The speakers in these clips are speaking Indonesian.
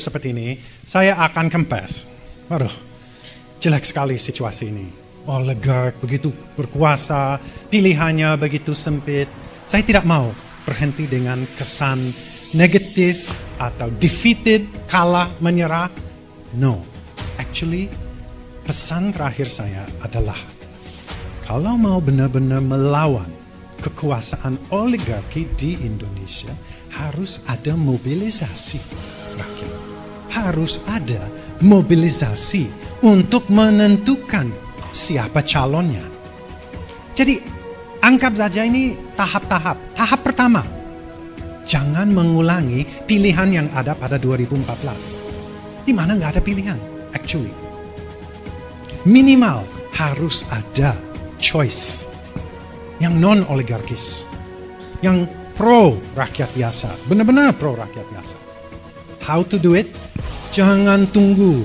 seperti ini, saya akan confess. Waduh, jelek sekali situasi ini. Oligark begitu berkuasa, pilihannya begitu sempit. Saya tidak mau berhenti dengan kesan negatif atau defeated, kalah, menyerah. No, actually, pesan terakhir saya adalah kalau mau benar-benar melawan kekuasaan oligarki di Indonesia, harus ada mobilisasi rakyat. Harus ada mobilisasi untuk menentukan siapa calonnya. Jadi, anggap saja ini tahap-tahap. Tahap pertama, jangan mengulangi pilihan yang ada pada 2014. Di mana nggak ada pilihan, actually. Minimal harus ada choice yang non-oligarkis, yang pro rakyat biasa, benar-benar pro rakyat biasa. How to do it? Jangan tunggu.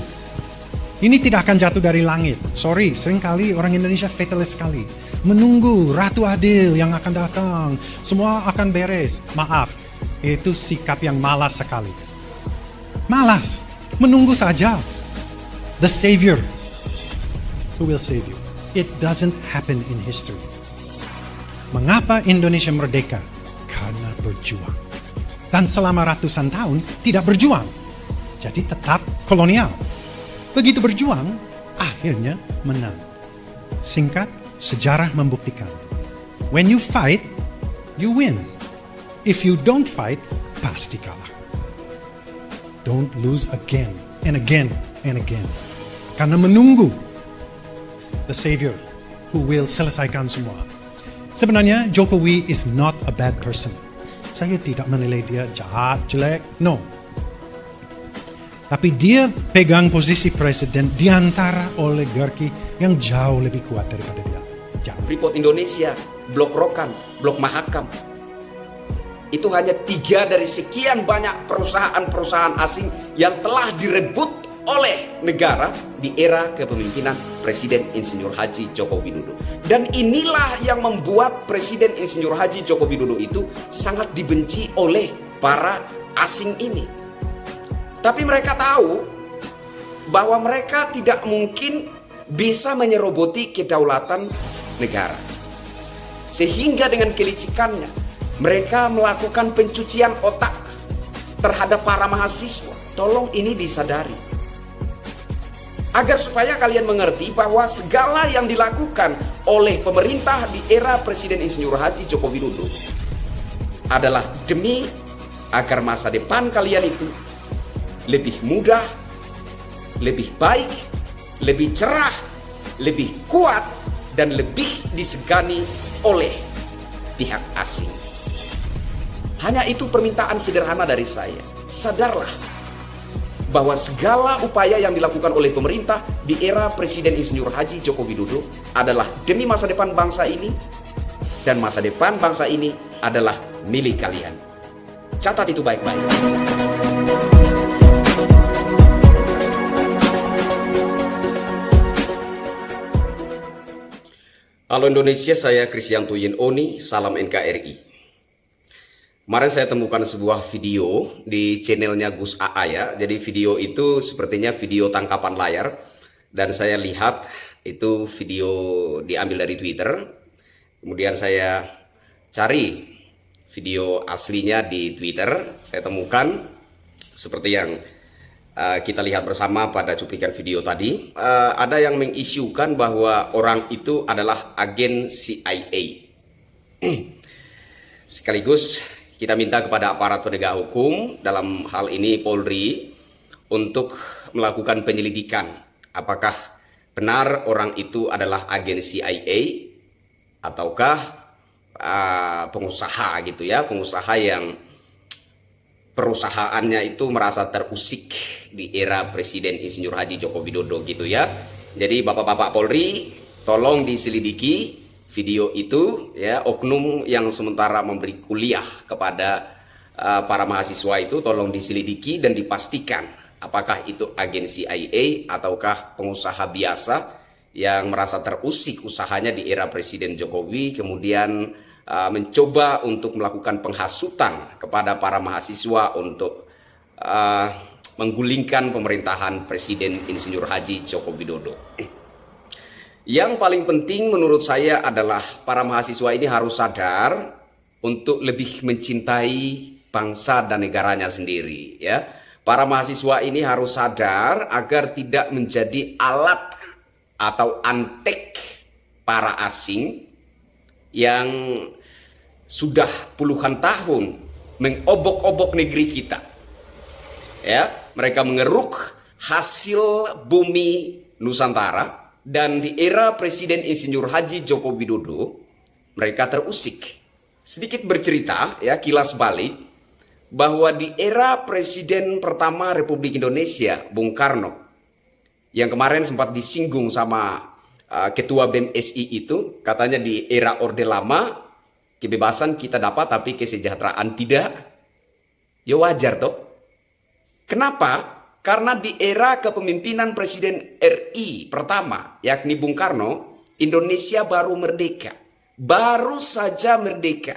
Ini tidak akan jatuh dari langit. Sorry, seringkali orang Indonesia fatalis sekali. Menunggu Ratu Adil yang akan datang, semua akan beres. Maaf, itu sikap yang malas sekali. Malas, menunggu saja. The Savior, who will save you? It doesn't happen in history. Mengapa Indonesia merdeka? Karena berjuang. Dan selama ratusan tahun tidak berjuang. Jadi tetap kolonial. Begitu berjuang, akhirnya menang. Singkat, sejarah membuktikan. When you fight, you win. If you don't fight, pasti kalah. Don't lose again and again and again. Karena menunggu the Savior who will selesaikan semua. Sebenarnya Jokowi is not a bad person. Saya tidak menilai dia jahat, jelek, no. Tapi dia pegang posisi presiden di antara oligarki yang jauh lebih kuat daripada dia. Jauh. Freeport Indonesia, Blok Rokan, Blok Mahakam. Itu hanya 3 dari sekian banyak perusahaan-perusahaan asing yang telah direbut oleh negara di era kepemimpinan Presiden Insinyur Haji Joko Widodo. Dan inilah yang membuat Presiden Insinyur Haji Joko Widodo itu sangat dibenci oleh para asing ini. Tapi mereka tahu bahwa mereka tidak mungkin bisa menyeroboti kedaulatan negara. Sehingga dengan kelicikannya, mereka melakukan pencucian otak terhadap para mahasiswa. Tolong ini disadari. Agar supaya kalian mengerti bahwa segala yang dilakukan oleh pemerintah di era Presiden Insinyur Haji Joko Widodo adalah demi agar masa depan kalian itu lebih mudah, lebih baik, lebih cerah, lebih kuat, dan lebih disegani oleh pihak asing. Hanya itu permintaan sederhana dari saya. Sadarlah bahwa segala upaya yang dilakukan oleh pemerintah di era Presiden Insinyur Haji Joko Widodo adalah demi masa depan bangsa ini, dan masa depan bangsa ini adalah milik kalian. Catat itu baik-baik. Halo Indonesia, saya Krisyanto Oni, salam NKRI. Kemarin saya temukan sebuah video di channelnya Gus AA ya. Jadi video itu sepertinya video tangkapan layar. Dan saya lihat itu video diambil dari Twitter. Kemudian saya cari video aslinya di Twitter. Saya temukan seperti yang kita lihat bersama pada cuplikan video tadi. Ada yang mengisukan bahwa orang itu adalah agen CIA. Sekaligus kita minta kepada aparat penegak hukum, dalam hal ini Polri, untuk melakukan penyelidikan. Apakah benar orang itu adalah agen CIA ataukah pengusaha gitu ya, pengusaha yang perusahaannya itu merasa terusik di era Presiden Insinyur Haji Joko Widodo gitu ya. Jadi Bapak-bapak Polri, tolong diselidiki video itu ya, oknum yang sementara memberi kuliah kepada para mahasiswa itu tolong diselidiki dan dipastikan apakah itu agen CIA ataukah pengusaha biasa yang merasa terusik usahanya di era Presiden Jokowi, kemudian mencoba untuk melakukan penghasutan kepada para mahasiswa untuk menggulingkan pemerintahan Presiden Insinyur Haji Joko Widodo. Yang paling penting menurut saya adalah para mahasiswa ini harus sadar untuk lebih mencintai bangsa dan negaranya sendiri, ya. Para mahasiswa ini harus sadar agar tidak menjadi alat atau antek para asing yang sudah puluhan tahun mengobok-obok negeri kita. Ya, mereka mengeruk hasil bumi Nusantara. Dan di era Presiden Insinyur Haji Joko Widodo, mereka terusik. Sedikit bercerita, ya, kilas balik, bahwa di era Presiden pertama Republik Indonesia, Bung Karno, yang kemarin sempat disinggung sama Ketua BEM SI itu, katanya di era Orde Lama, kebebasan kita dapat tapi kesejahteraan tidak. Ya wajar toh. Kenapa? Karena di era kepemimpinan Presiden RI pertama, yakni Bung Karno, Indonesia baru merdeka. Baru saja merdeka.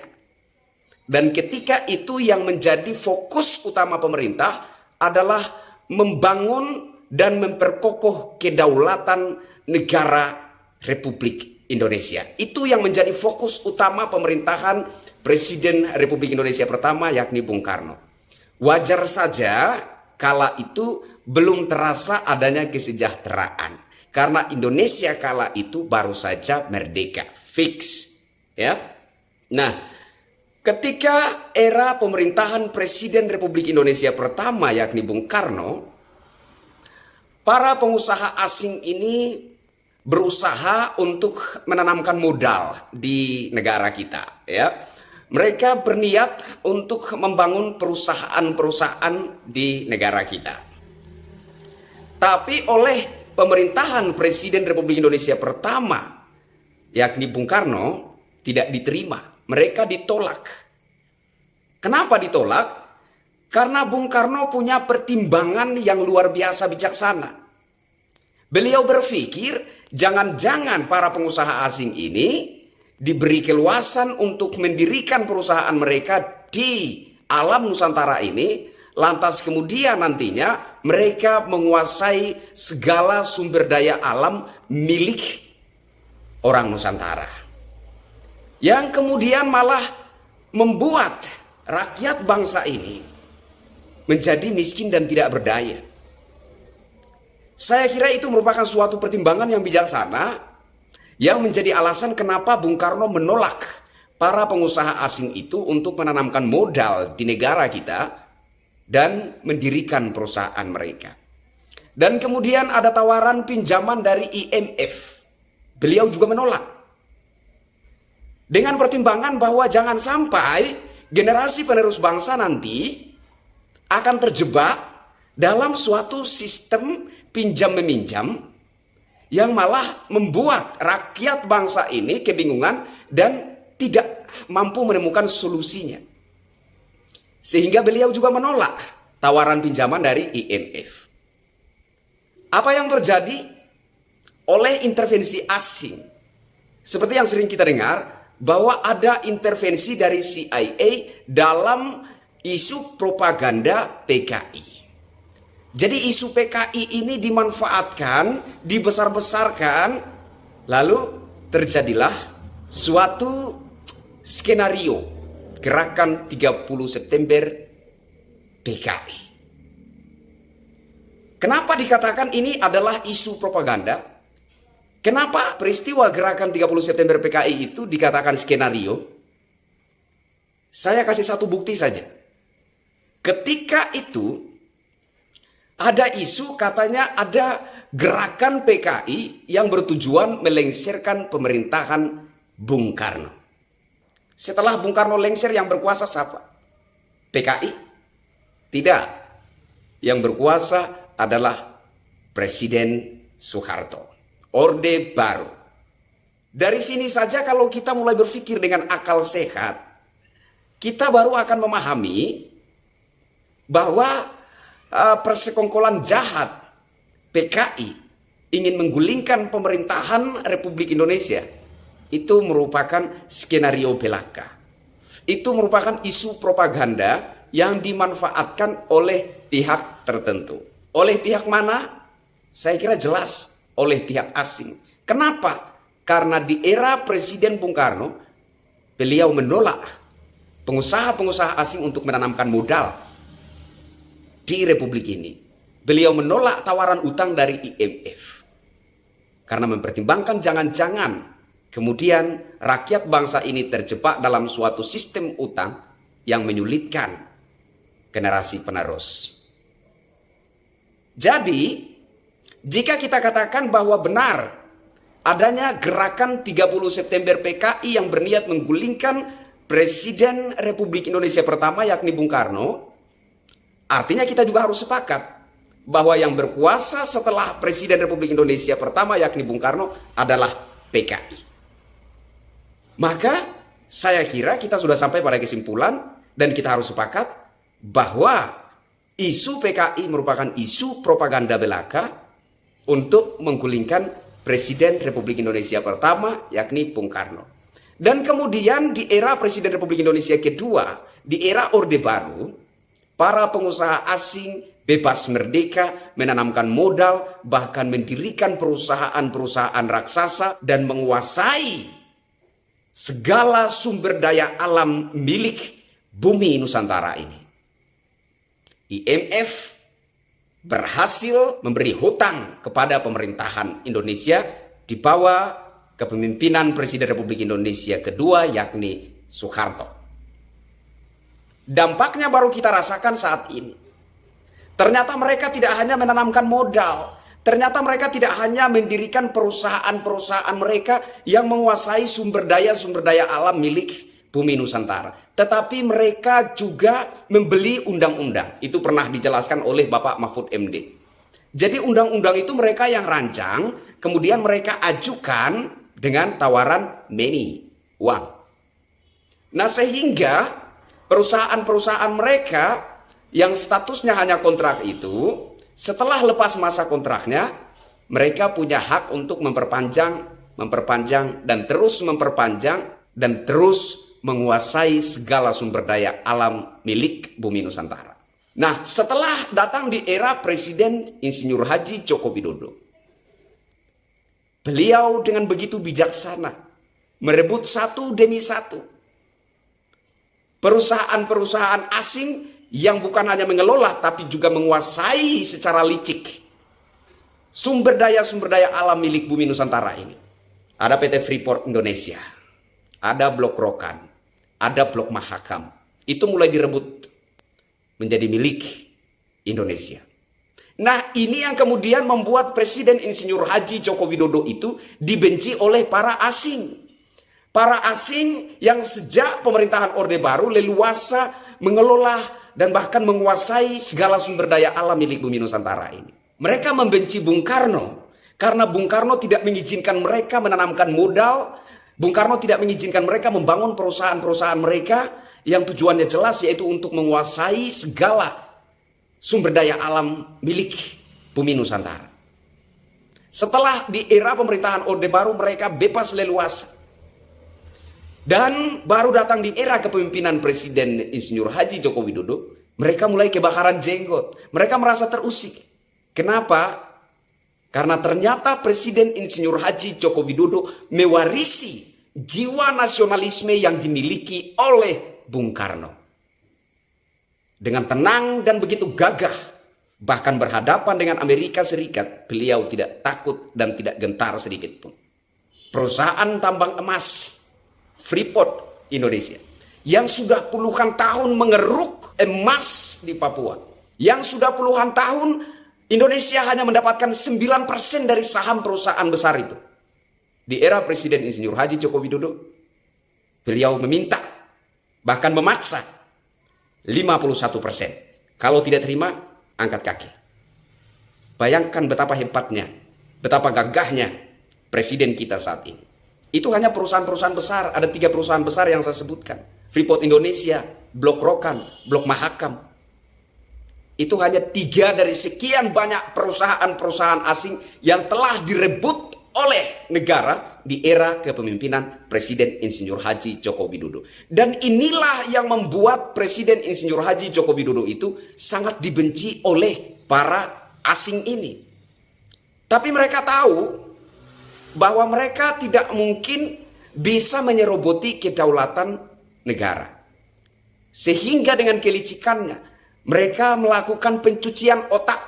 Dan ketika itu yang menjadi fokus utama pemerintah adalah membangun dan memperkokoh kedaulatan negara Republik Indonesia. Itu yang menjadi fokus utama pemerintahan Presiden Republik Indonesia pertama, yakni Bung Karno. Wajar saja kala itu belum terasa adanya kesejahteraan karena Indonesia kala itu baru saja merdeka, fix, ya. Nah, ketika era pemerintahan Presiden Republik Indonesia pertama yakni Bung Karno, para pengusaha asing ini berusaha untuk menanamkan modal di negara kita, ya. Mereka berniat untuk membangun perusahaan-perusahaan di negara kita. Tapi oleh pemerintahan Presiden Republik Indonesia pertama, yakni Bung Karno, tidak diterima. Mereka ditolak. Kenapa ditolak? Karena Bung Karno punya pertimbangan yang luar biasa bijaksana. Beliau berpikir, jangan-jangan para pengusaha asing ini diberi keluasan untuk mendirikan perusahaan mereka di alam Nusantara ini, lantas kemudian nantinya mereka menguasai segala sumber daya alam milik orang Nusantara. Yang kemudian malah membuat rakyat bangsa ini menjadi miskin dan tidak berdaya. Saya kira itu merupakan suatu pertimbangan yang bijaksana, yang menjadi alasan kenapa Bung Karno menolak para pengusaha asing itu untuk menanamkan modal di negara kita dan mendirikan perusahaan mereka. Dan kemudian ada tawaran pinjaman dari IMF. Beliau juga menolak. Dengan pertimbangan bahwa jangan sampai generasi penerus bangsa nanti akan terjebak dalam suatu sistem pinjam-meminjam yang malah membuat rakyat bangsa ini kebingungan dan tidak mampu menemukan solusinya. Sehingga beliau juga menolak tawaran pinjaman dari IMF. Apa yang terjadi? Oleh intervensi asing. Seperti yang sering kita dengar, bahwa ada intervensi dari CIA dalam isu propaganda PKI. Jadi isu PKI ini dimanfaatkan, dibesar-besarkan, lalu terjadilah suatu skenario gerakan 30 September PKI. Kenapa dikatakan ini adalah isu propaganda? Kenapa peristiwa gerakan 30 September PKI itu dikatakan skenario? Saya kasih satu bukti saja. Ketika itu ada isu katanya ada gerakan PKI yang bertujuan melengsarkan pemerintahan Bung Karno. Setelah Bung Karno lengser, yang berkuasa siapa? PKI? Tidak. Yang berkuasa adalah Presiden Soeharto. Orde Baru. Dari sini saja kalau kita mulai berpikir dengan akal sehat, kita baru akan memahami bahwa persekongkolan jahat PKI ingin menggulingkan pemerintahan Republik Indonesia itu merupakan skenario belaka. Itu merupakan isu propaganda yang dimanfaatkan oleh pihak tertentu. Oleh pihak mana? Saya kira jelas oleh pihak asing. Kenapa? Karena di era Presiden Bung Karno, beliau menolak pengusaha-pengusaha asing untuk menanamkan modal di Republik ini. Beliau menolak tawaran utang dari IMF. Karena mempertimbangkan jangan-jangan kemudian rakyat bangsa ini terjebak dalam suatu sistem utang yang menyulitkan generasi penerus. Jadi, jika kita katakan bahwa benar adanya gerakan 30 September PKI yang berniat menggulingkan Presiden Republik Indonesia pertama yakni Bung Karno, artinya kita juga harus sepakat bahwa yang berkuasa setelah Presiden Republik Indonesia pertama yakni Bung Karno adalah PKI. Maka saya kira kita sudah sampai pada kesimpulan dan kita harus sepakat bahwa isu PKI merupakan isu propaganda belaka untuk menggulingkan Presiden Republik Indonesia pertama yakni Bung Karno. Dan kemudian di era Presiden Republik Indonesia kedua, di era Orde Baru, para pengusaha asing bebas merdeka menanamkan modal, bahkan mendirikan perusahaan-perusahaan raksasa dan menguasai segala sumber daya alam milik bumi Nusantara ini. IMF berhasil memberi hutang kepada pemerintahan Indonesia di bawah kepemimpinan Presiden Republik Indonesia kedua yakni Soeharto. Dampaknya baru kita rasakan saat ini. Ternyata mereka tidak hanya menanamkan modal, ternyata mereka tidak hanya mendirikan perusahaan-perusahaan mereka yang menguasai sumber daya alam milik bumi Nusantara, tetapi mereka juga membeli undang-undang. Itu pernah dijelaskan oleh Bapak Mahfud MD. Jadi undang-undang itu mereka yang rancang, kemudian mereka ajukan dengan tawaran money, uang. Nah, sehingga perusahaan-perusahaan mereka yang statusnya hanya kontrak itu, setelah lepas masa kontraknya, mereka punya hak untuk memperpanjang dan terus memperpanjang dan terus menguasai segala sumber daya alam milik bumi Nusantara. Nah, setelah datang di era Presiden Insinyur Haji Joko Widodo, beliau dengan begitu bijaksana merebut satu demi satu perusahaan-perusahaan asing yang bukan hanya mengelola tapi juga menguasai secara licik sumber daya alam milik bumi Nusantara ini. Ada PT Freeport Indonesia, ada Blok Rokan, ada Blok Mahakam. Itu mulai direbut menjadi milik Indonesia. Nah, ini yang kemudian membuat Presiden Insinyur Haji Joko Widodo itu dibenci oleh para asing. Para asing yang sejak pemerintahan Orde Baru leluasa mengelola dan bahkan menguasai segala sumber daya alam milik bumi Nusantara ini. Mereka membenci Bung Karno karena Bung Karno tidak mengizinkan mereka menanamkan modal. Bung Karno tidak mengizinkan mereka membangun perusahaan-perusahaan mereka yang tujuannya jelas, yaitu untuk menguasai segala sumber daya alam milik bumi Nusantara. Setelah di era pemerintahan Orde Baru mereka bebas leluasa. Dan baru datang di era kepemimpinan Presiden Insinyur Haji Joko Widodo, mereka mulai kebakaran jenggot. Mereka merasa terusik. Kenapa? Karena ternyata Presiden Insinyur Haji Joko Widodo mewarisi jiwa nasionalisme yang dimiliki oleh Bung Karno. Dengan tenang dan begitu gagah, bahkan berhadapan dengan Amerika Serikat, beliau tidak takut dan tidak gentar sedikit pun. Perusahaan tambang emas Freeport Indonesia yang sudah puluhan tahun mengeruk emas di Papua, yang sudah puluhan tahun Indonesia hanya mendapatkan 9% dari saham perusahaan besar itu. Di era Presiden Insinyur Haji Joko Widodo, beliau meminta, bahkan memaksa 51%. Kalau tidak terima, angkat kaki. Bayangkan betapa hebatnya, betapa gagahnya Presiden kita saat ini. Itu hanya perusahaan-perusahaan besar. Ada 3 perusahaan besar yang saya sebutkan. Freeport Indonesia, Blok Rokan, Blok Mahakam. Itu hanya 3 dari sekian banyak perusahaan-perusahaan asing yang telah direbut oleh negara di era kepemimpinan Presiden Insinyur Haji Joko Widodo. Dan inilah yang membuat Presiden Insinyur Haji Joko Widodo itu sangat dibenci oleh para asing ini. Tapi mereka tahu bahwa mereka tidak mungkin bisa menyeroboti kedaulatan negara. Sehingga dengan kelicikannya mereka melakukan pencucian otak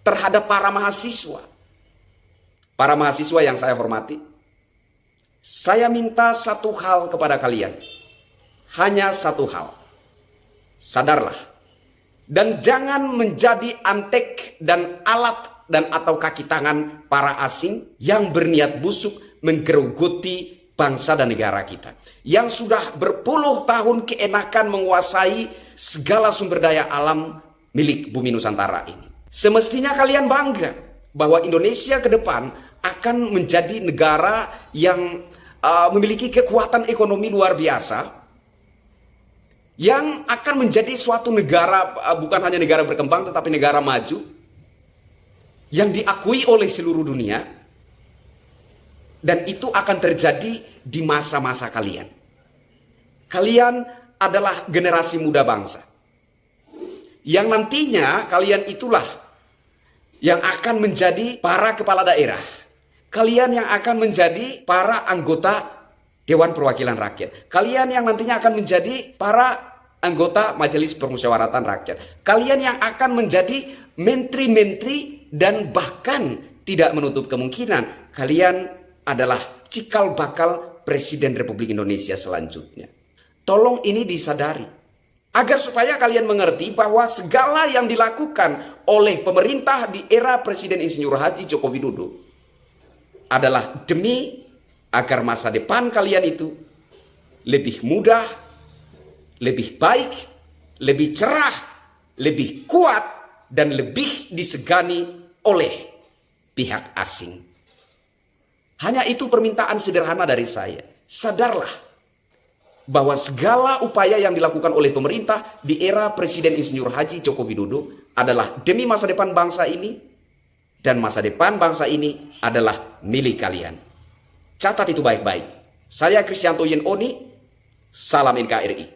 terhadap para mahasiswa. Para mahasiswa yang saya hormati, saya minta satu hal kepada kalian. Hanya satu hal. Sadarlah. Dan jangan menjadi antek dan alat dan atau kaki tangan para asing yang berniat busuk menggerogoti bangsa dan negara kita. Yang sudah berpuluh tahun keenakan menguasai segala sumber daya alam milik bumi Nusantara ini. Semestinya kalian bangga bahwa Indonesia ke depan akan menjadi negara yang memiliki kekuatan ekonomi luar biasa, yang akan menjadi suatu negara, bukan hanya negara berkembang tetapi negara maju, yang diakui oleh seluruh dunia. Dan itu akan terjadi di masa-masa kalian. Kalian adalah generasi muda bangsa, yang nantinya kalian itulah yang akan menjadi para kepala daerah. Kalian yang akan menjadi para anggota Dewan Perwakilan Rakyat. Kalian yang nantinya akan menjadi para anggota Majelis Permusyawaratan Rakyat. Kalian yang akan menjadi menteri-menteri dan bahkan tidak menutup kemungkinan kalian adalah cikal bakal Presiden Republik Indonesia selanjutnya. Tolong ini disadari. Agar supaya kalian mengerti bahwa segala yang dilakukan oleh pemerintah di era Presiden Insinyur Haji Joko Widodo adalah demi agar masa depan kalian itu lebih mudah, lebih baik, lebih cerah, lebih kuat, dan lebih disegani oleh pihak asing. Hanya itu permintaan sederhana dari saya. Sadarlah bahwa segala upaya yang dilakukan oleh pemerintah di era Presiden Insinyur Haji Joko Widodo adalah demi masa depan bangsa ini, dan masa depan bangsa ini adalah milik kalian. Catat itu baik-baik. Saya Kristianto Yen Oni, salam NKRI.